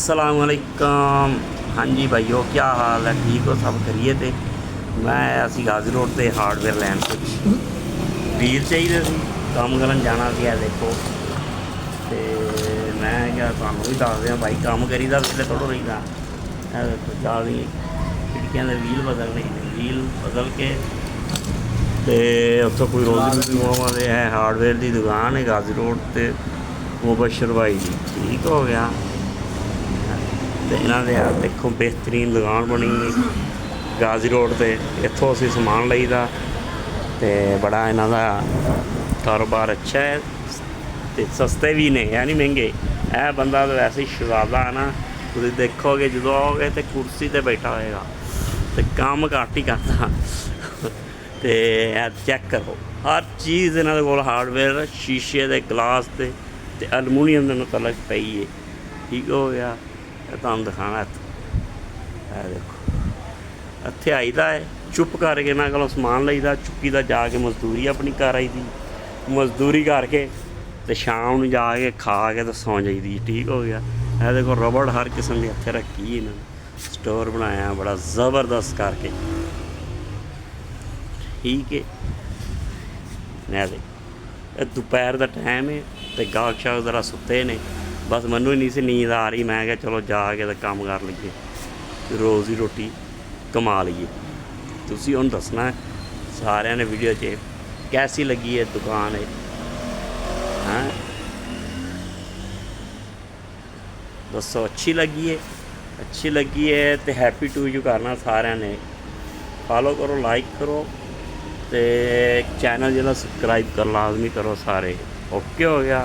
असलामुअलैकुम। हाँ जी भाइयों, क्या हाल है? ठीक हो सब? करिए थे मैं असी गाजी रोड से हार्डवेयर लैन कुछ व्हील चाहिए सी, काम करन जाना सी। देखो तो मैं क्या तुहानू भी दस दियाँ भाई, काम करीदा वेले थोड़ा रहीदा। देखो चाली खिड़कियां के व्हील बदलने, व्हील बदल के उत्थों कोई रोज़ी रोटी दे है हार्डवेयर की दुकान है गाजी रोड से मुबशर भाई जी। ठीक हो गया। तो इन्हों ने देखो बेहतरीन दुकान बनी गाजी रोड से, इतों असी समान लईदा तो बड़ा इन्हों का कारोबार अच्छा है तो सस्ते भी ने, है नहीं महंगे। यह बंदा तो वैसे ही शहजादा है ना, तुम देखोगे जो आओगे तो कुर्सी पर बैठा होएगा तो काम घट ही करता। तो चैक करो हर चीज़ इन्होंने कोल हार्डवेयर शीशे के गिलास के एलमूनीयम के मतलब पई है। ठीक हो गया। तुम दिखाना इत्थों देखो, इत्थे आईदा है चुप करके इन्होंने कोलों समान लईदा, चुक्की दा जाके मजदूरी अपनी कर आई दी, मजदूरी करके तो शाम को जाके खा के तो सौ जाईदी। ठीक हो गया। यह देखो रबड़ हर किस्म की इत्थे रखी इन्होंने, स्टोर बनाया बड़ा ज़बरदस्त करके। ठीक है। मैं देख दोपहर का टाइम है तो गाहक शाहक ज़रा सुते ने, बस मैनू ही नहीं सी नींद आ रही। मैं क्या चलो जाके तो काम कर लीए, रोज़ी रोटी कमा लीए। तुसी हुण दसना है सारिਆਂ ने वीडियो च कैसी लगी है दुकान है। हाँ दसो अच्छी लगी है? अच्छी लगी है तो हैप्पी टू यू करना सारिਆਂ ने, फॉलो करो, लाइक करो तो चैनल जो सब्सक्राइब कर लाजमी करो सारे। ओके हो गया।